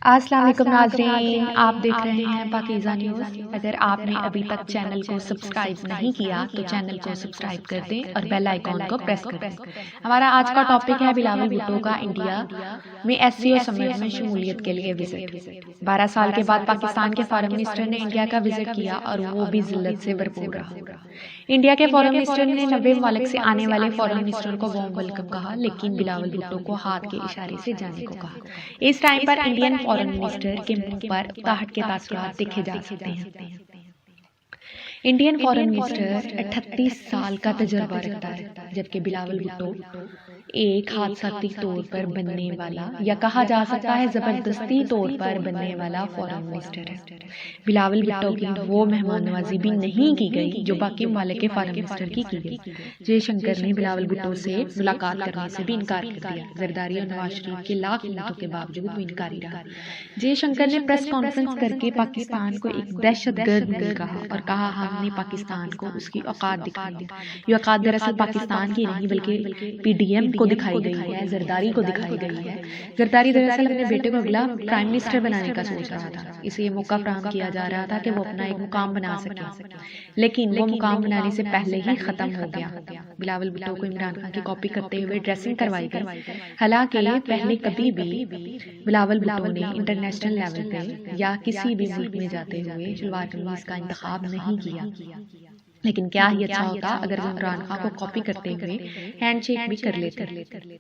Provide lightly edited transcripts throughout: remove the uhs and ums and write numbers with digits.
السلام علیکم ناظرین، آپ دیکھ رہے ہیں پاکیزہ نیوز۔ اگر آپ نے ابھی تک چینل کو سبسکرائب نہیں کیا تو چینل کو سبسکرائب کر دیں اور بیل آئیکن کو پریس کر دیں۔ ہمارا آج کا ٹاپک ہے بلاول بھٹو کا انڈیا میں SCO سمٹ میں شمولیت کے لیے وزٹ۔ 12 سال کے بعد پاکستان کے فارن منسٹر نے انڈیا کا وزٹ کیا اور وہ بھی ذلت سے بھرپور رہا۔ انڈیا کے فارن منسٹر نے 90 ممالک سے آنے والے فارن منسٹر کو وارم ویلکم کہا، لیکن بلاول بھٹو کو ہاتھ کے اشارے سے جانے کو کہا۔ اس ٹائم پر انڈین فارن منسٹر کے منہ پر تاحٹ کے تاثرات دیکھے جا سکتے ہیں۔ انڈین فارن منسٹر 38 سال کا تجربہ رکھتا ہے، جبکہ بلاول بھٹو ایک حادثاتی طور پر بننے والا یا کہا جا سکتا ہے زبردستی طور پر بننے والا فارن منسٹر ہے۔ بلاول بھٹو کی وہ مہمان نوازی بھی نہیں کی گئی جو باقی ممالک کے فارن منسٹر کی گئی۔ جے شنکر نے بلاول بھٹو سے ملاقات کرنے سے بھی انکار کر دیا۔ زرداری اور نواز شریف کے لاکھ منتوں کے باوجود وہ انکاری رہا۔ جے شنکر نے پریس کانفرنس کر کے پاکستان کو ایک دہشت گرد ملک کہا اور کہا ہم نے پاکستان کو اس کی اوقات دکھائی دی۔ یہ اوقات دراصل پاکستان کی نہیں بلکہ PDM کو دکھائی گئی ہے، زرداری کو دکھائی گئی ہے۔ زرداری دراصل اپنے بیٹے کو اگلا پرائم منسٹر بنانے کا سوچ رہا تھا، اسے یہ موقع فراہم کیا جا رہا تھا کہ وہ اپنا ایک مقام بنا سکے، لیکن وہ مقام بنانے سے پہلے ہی ختم ہو گیا۔ بلاول بھٹو کو عمران خان کی کاپی کرتے ہوئے ڈریسنگ کروائی گئی، حالانکہ پہلے کبھی بھی بلاول بھٹو نے انٹرنیشنل لیول پہ یا کسی بھی ملک میں جاتے ہوئے شلوار قمیض کا انتخاب نہیں کیا۔ لیکن کیا ہی اچھا ہوتا اگر وہ عمران خان کو کاپی کرتے ہوئے ہینڈ شیک بھی کر لیتے،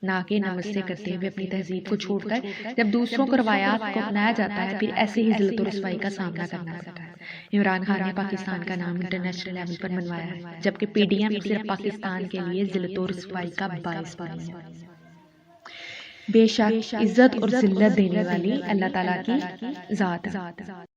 نہ کہ نمستے کرتے ہوئے اپنی تہذیب کو چھوڑ کر جب دوسروں کو روایات کو اپنایا جاتا ہے پھر ایسے ہی ذلت و رسوائی کا سامنا کرنا پڑتا ہے۔ عمران خان نے پاکستان کا نام انٹرنیشنل لیول پر منوایا ہے، جبکہ PDM صرف پاکستان کے لیے ذلت و رسوائی کا باعث بنی ہے۔ بے شک عزت اور ذلت دینے والی اللہ تعالیٰ کی ذات ہے۔